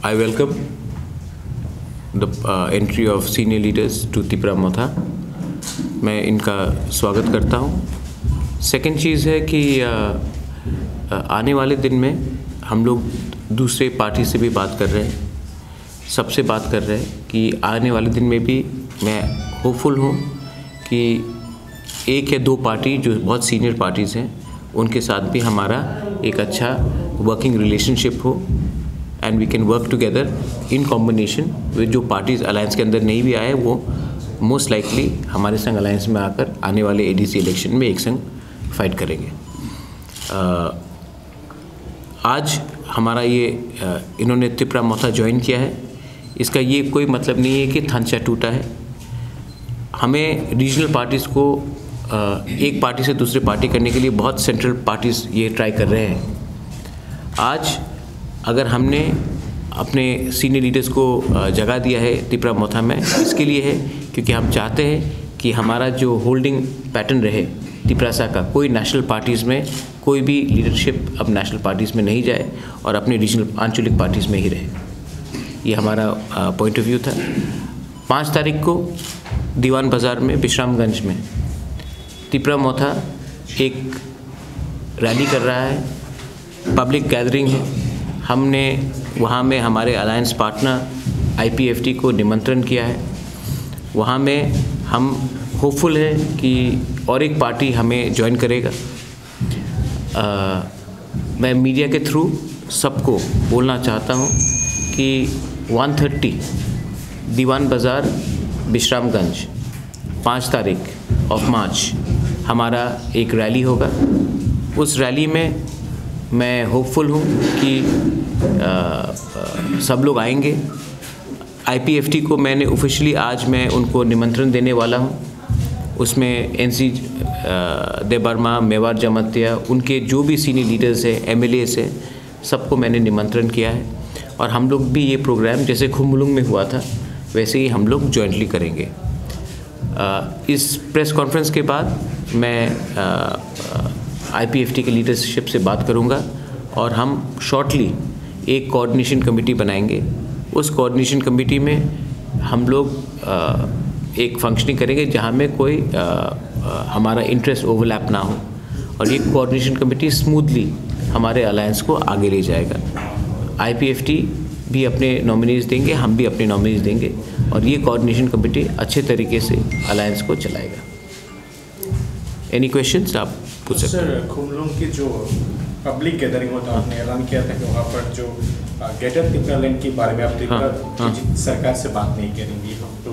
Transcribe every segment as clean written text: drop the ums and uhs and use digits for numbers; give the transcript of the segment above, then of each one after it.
I welcome the entry of senior leaders to Tipra मोथा। मैं इनका स्वागत करता हूँ। सेकंड चीज़ है कि आने वाले दिन में हम लोग दूसरे पार्टी से भी बात कर रहे हैं, सबसे बात कर रहे हैं कि आने वाले दिन में भी मैं होपफुल हूँ कि एक या दो पार्टी जो बहुत सीनियर पार्टीज़ हैं उनके साथ भी हमारा एक अच्छा वर्किंग रिलेशनशिप हो and we can work together in combination with जो पार्टीज अलायंस के अंदर नहीं भी आए वो मोस्ट लाइकली हमारे संग अलायंस में आकर आने वाले एडीसी इलेक्शन में एक संग फाइट करेंगे। आज हमारा ये इन्होंने तिपरा मोथा ज्वाइन किया है, इसका ये कोई मतलब नहीं है कि थांचा टूटा है। हमें रीजनल पार्टीज़ को एक पार्टी से दूसरे पार्टी करने के लिए बहुत सेंट्रल पार्टीज़ ये ट्राई कर रहे हैं। आज अगर हमने अपने सीनियर लीडर्स को जगह दिया है तिपरा मोथा में, इसके लिए है क्योंकि हम चाहते हैं कि हमारा जो होल्डिंग पैटर्न रहे तिपरासा का, कोई नेशनल पार्टीज़ में कोई भी लीडरशिप अब नेशनल पार्टीज़ में नहीं जाए और अपने रीजनल आंचलिक पार्टीज़ में ही रहे। ये हमारा पॉइंट ऑफ व्यू था। 5 तारीख को दीवान बाज़ार में विश्रामगंज में तिपरा मोथा एक रैली कर रहा है, पब्लिक गैदरिंग है। हमने वहाँ में हमारे अलायंस पार्टनर आईपीएफटी को निमंत्रण किया है। वहाँ में हम होपफुल हैं कि और एक पार्टी हमें ज्वाइन करेगा। मैं मीडिया के थ्रू सबको बोलना चाहता हूँ कि 130 दीवान बाज़ार विश्रामगंज 5 तारीख ऑफ मार्च हमारा एक रैली होगा। उस रैली में मैं होपफुल हूँ कि सब लोग आएंगे। आईपीएफटी को मैंने ऑफिशियली आज मैं उनको निमंत्रण देने वाला हूँ। उसमें एनसी देबर्मा, मेवार जमतिया, उनके जो भी सीनियर लीडर्स हैं, एमएलएस हैं, सबको मैंने निमंत्रण किया है। और हम लोग भी ये प्रोग्राम जैसे खुम्बुलुंग में हुआ था वैसे ही हम लोग जॉइंटली करेंगे। इस प्रेस कॉन्फ्रेंस के बाद मैं आईपीएफटी के लीडरशिप से बात करूंगा और हम शॉर्टली एक कोऑर्डिनेशन कमेटी बनाएंगे। उस कोऑर्डिनेशन कमेटी में हम लोग एक फंक्शनिंग करेंगे जहां में कोई हमारा इंटरेस्ट ओवरलैप ना हो और ये कोऑर्डिनेशन कमेटी स्मूथली हमारे अलायंस को आगे ले जाएगा। आईपीएफटी भी अपने नॉमिनीज़ देंगे, हम भी अपने नॉमिनीज़ देंगे और ये कोऑर्डिनेशन कमेटी अच्छे तरीके से अलायंस को चलाएगा। एनी क्वेश्चंस आप पूछ सकते हैं। सर, खुम्बुलुंग की जो पब्लिक गैदरिंग होता है, आपने ऐलान किया था कि वहाँ पर जो ग्रेटर तिपरा लैंड के बारे में आप सरकार से बात नहीं करेंगी, हम तो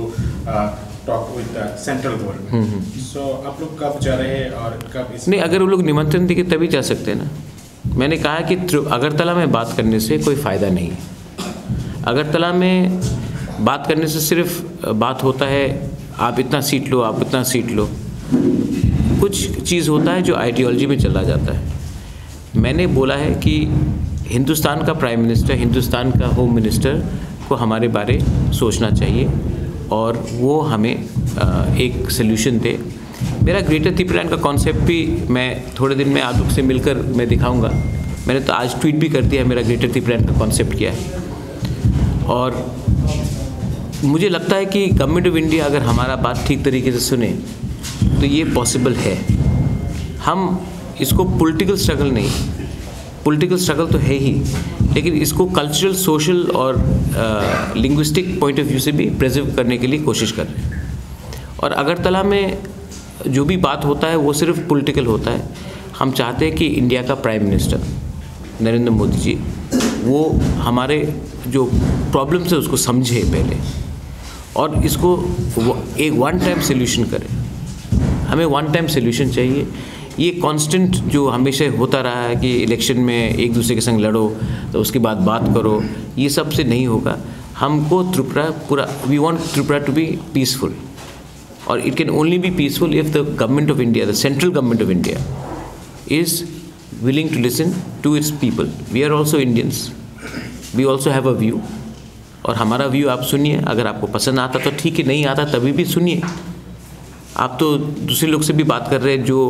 talk with the central government. So आप लोग कब जा रहे हैं और कब इस नहीं, अगर वो लोग निमंत्रण देंगे तभी जा सकते हैं ना। मैंने कहा कि अगरतला में बात करने से कोई फ़ायदा नहीं है। अगरतला में बात करने से सिर्फ बात होता है आप इतना सीट लो, आप इतना सीट लो। कुछ चीज़ होता है जो आइडियोलॉजी में चला जाता है। मैंने बोला है कि हिंदुस्तान का प्राइम मिनिस्टर, हिंदुस्तान का होम मिनिस्टर को हमारे बारे सोचना चाहिए और वो हमें एक सल्यूशन दे। मेरा ग्रेटर तिपरा का कॉन्सेप्ट भी मैं थोड़े दिन में आप लोग से मिलकर मैं दिखाऊंगा। मैंने तो आज ट्वीट भी कर दिया, मेरा ग्रेटर तिपरा का कॉन्सेप्ट क्या है। और मुझे लगता है कि गवर्नमेंट ऑफ इंडिया अगर हमारा बात ठीक तरीके से सुने तो ये पॉसिबल है। हम इसको पॉलिटिकल स्ट्रगल नहीं, पॉलिटिकल स्ट्रगल तो है ही, लेकिन इसको कल्चरल, सोशल और लिंग्विस्टिक पॉइंट ऑफ व्यू से भी प्रिजर्व करने के लिए कोशिश कर रहे हैं। और अगरतला में जो भी बात होता है वो सिर्फ पॉलिटिकल होता है। हम चाहते हैं कि इंडिया का प्राइम मिनिस्टर नरेंद्र मोदी जी वो हमारे जो प्रॉब्लम्स है उसको समझे पहले और इसको एक वन टाइम सोल्यूशन करें। हमें वन टाइम सोल्यूशन चाहिए। ये कांस्टेंट जो हमेशा होता रहा है कि इलेक्शन में एक दूसरे के संग लड़ो तो उसके बाद बात करो, ये सब से नहीं होगा। हमको त्रिपुरा पूरा, we want Tripura to be peaceful और it can only be peaceful if the government of India, the central government of India is willing to listen to its people. We are also Indians. We also have a view. और हमारा view आप सुनिए। अगर आपको पसंद आता तो ठीक है, नहीं आता तभी भी सुनिए। आप तो दूसरे लोग से भी बात कर रहे हैं जो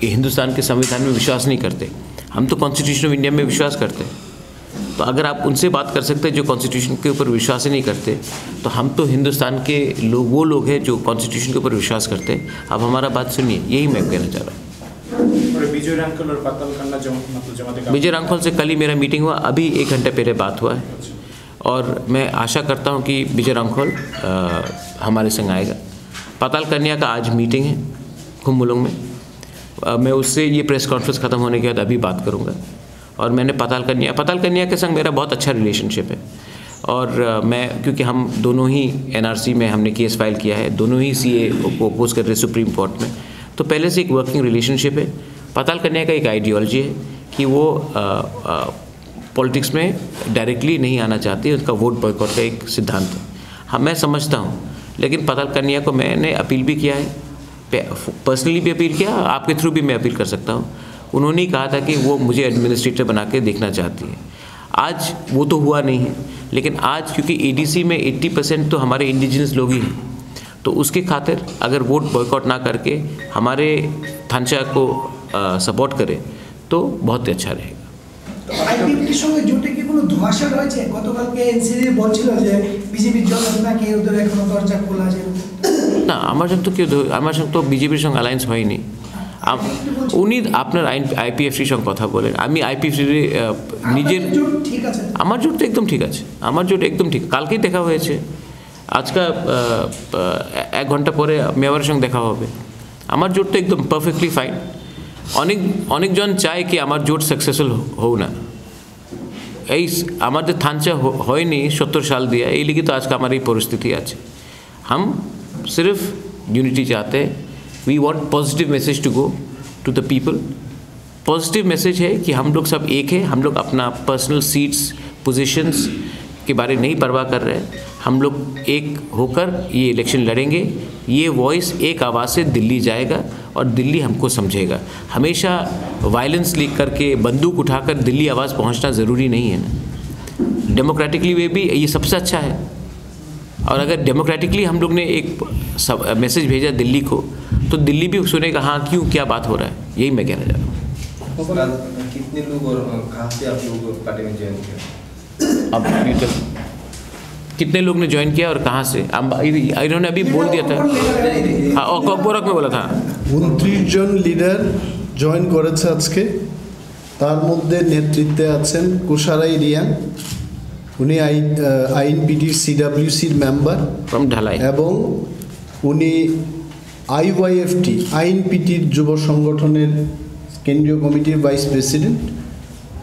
हिंदुस्तान के संविधान में विश्वास नहीं करते। हम तो कॉन्स्टिट्यूशन ऑफ इंडिया में विश्वास करते हैं। तो अगर आप उनसे बात कर सकते हैं जो कॉन्स्टिट्यूशन के ऊपर विश्वास ही नहीं करते, तो हम तो हिंदुस्तान के लोग वो लोग हैं जो कॉन्स्टिट्यूशन के ऊपर विश्वास करते हैं। आप हमारा बात सुनिए, यही मैं कहना चाह रहा हूँ। विजय रांखल और पाताल कन्या जमात विजय रांखल से कल ही मेरा मीटिंग हुआ, अभी 1 घंटे पहले बात हुआ है, और मैं आशा करता हूँ कि विजय रांखल हमारे संग आएगा। पाताल कन्या का आज मीटिंग है खुम्बुलुंग में, मैं उससे ये प्रेस कॉन्फ्रेंस ख़त्म होने के बाद अभी बात करूँगा। और मैंने पाताल कन्या के संग मेरा बहुत अच्छा रिलेशनशिप है, और मैं क्योंकि हम दोनों ही NRC में हमने केस फाइल किया है, दोनों ही CA को अपोज कर रहे सुप्रीम कोर्ट में, तो पहले से एक वर्किंग रिलेशनशिप है। पाताल कन्या का एक आइडियोलॉजी है कि वो पॉलिटिक्स में डायरेक्टली नहीं आना चाहती, उनका वोट बॉयकॉट का एक सिद्धांत है। हाँ, मैं समझता हूँ, लेकिन पाताल कन्या को मैंने अपील भी किया है, पर्सनली भी अपील किया, आपके थ्रू भी मैं अपील कर सकता हूँ। उन्होंने कहा था कि वो मुझे एडमिनिस्ट्रेटर बना के देखना चाहती है। आज वो तो हुआ नहीं है, लेकिन आज क्योंकि ADC में 80% तो हमारे इंडिजिनस लोग ही हैं, तो उसके खातिर अगर वोट बॉयकॉट ना करके हमारे थानचा को सपोर्ट करे तो बहुत ही अच्छा रहेगा। আইপিএফটির সঙ্গে জোটে কি কোনো ধোঁয়াশা রয়েছে? গতকালকে এনসিডি বলছিল যে বিজেপির জন্য নাকি ওদের এখনো দরজা খোলা আছে। না, আমার সঙ্গে তো বিজেপির সঙ্গে অ্যালায়েন্স হয়নি। উনি আপনার আইপিএফটির সঙ্গে কথা বলেন, আমি আইপিএফটির নিজের ঠিক আছে, আমার জোট তো একদম ঠিক আছে, আমার জোট একদম ঠিক। কালকেই দেখা হয়েছে, আজকে 1 ঘন্টা পরে মেয়রের সঙ্গে দেখা হবে। আমার জোট তো একদম পারফেক্টলি ফাইন। অনেকজন চায় কি আমার জোট সাকসেসফুল হোক না, এই আমাদের থানচা হয়নি 70 সাল দিয়ে, এই লিগে তো আজকে আমার এই পরিস্থিতি আছে। हम सिर्फ यूनिटी चाहते हैं, we want positive message to go to the people. Positive message है कि हम लोग सब एक है, हम लोग अपना पर्सनल सीट्स पोजीशंस के बारे नहीं परवाह कर रहे हैं, हम लोग एक होकर ये इलेक्शन लड़ेंगे। ये वॉइस एक आवाज़ से दिल्ली जाएगा और दिल्ली हमको समझेगा। हमेशा वायलेंस लेकर करके बंदूक उठाकर दिल्ली आवाज़ पहुंचना ज़रूरी नहीं है ना। डेमोक्रेटिकली वे भी ये सबसे अच्छा है, और अगर डेमोक्रेटिकली हम लोग ने एक मैसेज भेजा दिल्ली को, तो दिल्ली भी सुनेगा हाँ क्यों, क्या बात हो रहा है। यही मैं कहना चाह रहा हूँ। कितने लोग और कहाँ से आप लोग पार्टी में ज्वाइन किया? अब कितने लोग ने ज्वाइन किया और कहाँ से, इन्होंने अभी बोल दिया था। हाँ, और कॉकबोरक में बोला था 29 জন লিডার জয়েন করেছে আজকে। তার মধ্যে নেতৃত্বে আছেন কুশারাই রিয়াং, উনি আইএনপিটির CWCর মেম্বার फ्रॉम ढलाई, এবং উনি IYFT আইএনপিটির যুব সংগঠনের কেন্দ্রীয় কমিটির ভাইস প্রেসিডেন্ট।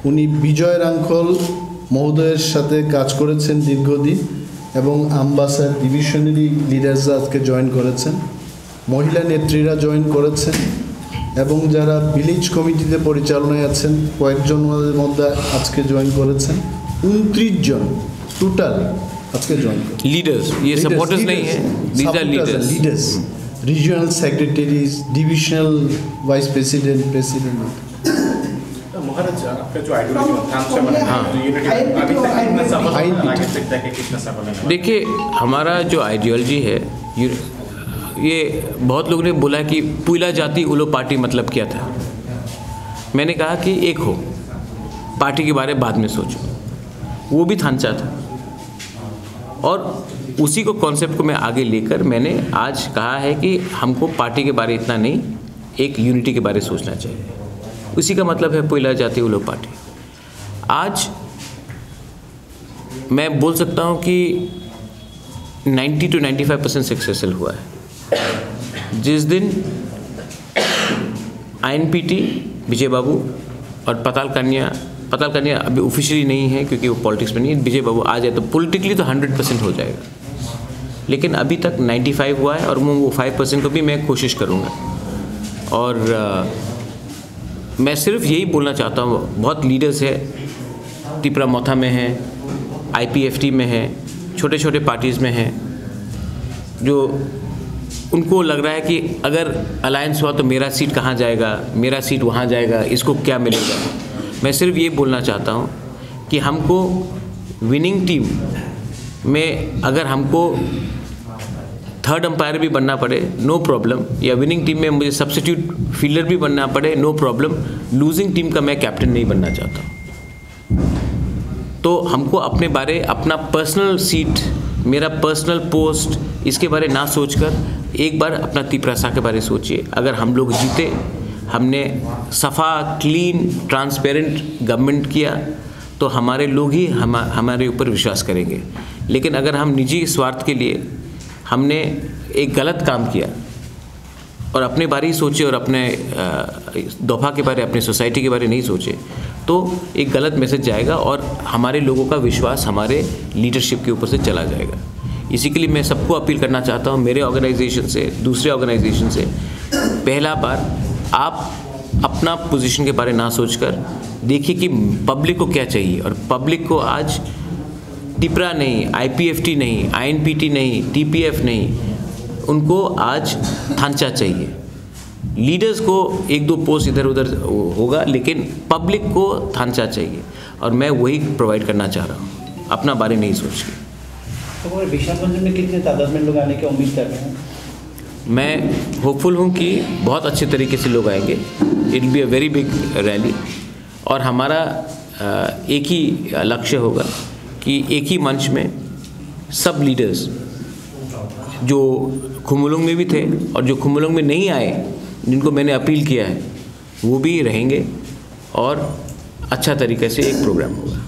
উনি বিজয় রাংখল মহোদয়ের সাথে কাজ করেছেন দীর্ঘদিন, এবং আমবাসা ডিভিশনারি লিডার্সরা আজকে জয়েন করেছেন, মহিলা নেত্রীরা জয়েন করেছেন, এবং যারা ভিলেজ কমিটিতে পরিচালনায় আছেন কয়েকজনের মধ্যে আজকে জয়েন করেছেন। 29 জন টোটাল আজকে জয়েন করেছেন। लीडर्स, ये सपोर्टर्स नहीं है, these are leaders. Regional secretaries, divisional vice president, president. महाराज, आपका जो आइडियोलॉजी थानचा बना है, जो यूनिटी अभी तक कितना सफल है, आगे तक जाके कितना सफल है? देखिए, हमारा जो आइडियोलॉजी है, ये बहुत लोगों ने बोला कि पुइला जाति उलो पार्टी मतलब क्या था। मैंने कहा कि एक हो, पार्टी के बारे में बाद में सोचो। वो भी थानचा था, और उसी को कॉन्सेप्ट को मैं आगे लेकर मैंने आज कहा है कि हमको पार्टी के बारे इतना नहीं, एक यूनिटी के बारे सोचना चाहिए। उसी का मतलब है पुइला जाति उलो पार्टी। आज मैं बोल सकता हूँ कि 90 to 95% सक्सेसफुल हुआ है। जिस दिन आईएनपीटी विजय बाबू और पाताल कन्या अभी ऑफिशियली नहीं है क्योंकि वो पॉलिटिक्स में नहीं है, विजय बाबू आ जाए तो पॉलिटिकली तो 100% हो जाएगा, लेकिन अभी तक 95 हुआ है, और वो 5% को भी मैं कोशिश करूँगा। और मैं सिर्फ यही बोलना चाहता हूँ, बहुत लीडर्स है, तिपरा मोथा में है, IPFT में है, छोटे छोटे पार्टीज़ में हैं, जो उनको लग रहा है कि अगर अलायंस हुआ तो मेरा सीट कहाँ जाएगा, मेरा सीट वहाँ जाएगा, इसको क्या मिलेगा। मैं सिर्फ ये बोलना चाहता हूँ कि हमको विनिंग टीम में अगर हमको थर्ड अंपायर भी बनना पड़े नो प्रॉब्लम, या विनिंग टीम में मुझे सब्स्टिट्यूट फील्डर भी बनना पड़े नो प्रॉब्लम, लूजिंग टीम का मैं कैप्टन नहीं बनना चाहता हूँ। तो हमको अपने बारे, अपना पर्सनल सीट, मेरा पर्सनल पोस्ट, इसके बारे ना सोचकर एक बार अपना तिपरासा के बारे सोचिए। अगर हम लोग जीते, हमने सफ़ा, क्लीन, ट्रांसपेरेंट गवर्नमेंट किया, तो हमारे लोग ही हमारे ऊपर विश्वास करेंगे। लेकिन अगर हम निजी स्वार्थ के लिए हमने एक गलत काम किया और अपने बारे ही सोचे और अपने दफ़ा के बारे, अपने सोसाइटी के बारे नहीं सोचे, तो एक गलत मैसेज जाएगा और हमारे लोगों का विश्वास हमारे लीडरशिप के ऊपर से चला जाएगा। इसी के लिए मैं सबको अपील करना चाहता हूँ, मेरे ऑर्गेनाइजेशन से, दूसरे ऑर्गेनाइजेशन से, पहला बार आप अपना पोजीशन के बारे ना सोचकर देखिए कि पब्लिक को क्या चाहिए। और पब्लिक को आज टिपरा नहीं, IPFT नहीं, INPT नहीं, TPF नहीं, उनको आज थांचा चाहिए। लीडर्स को एक दो पोस्ट इधर उधर होगा, लेकिन पब्लिक को थांचा चाहिए, और मैं वही प्रोवाइड करना चाह रहा हूँ, अपना बारे नहीं सोच के। तो विशालगंज में कितने तादाद में लोग आने की उम्मीद कर रहे हैं? मैं होपफुल हूँ कि बहुत अच्छे तरीके से लोग आएंगे। It will be a very big rally, और हमारा एक ही लक्ष्य होगा कि एक ही मंच में सब लीडर्स जो खुमुलुंग में भी थे और जो खुमुलुंग में नहीं आए, जिनको मैंने अपील किया है, वो भी रहेंगे, और अच्छा तरीके से एक प्रोग्राम होगा।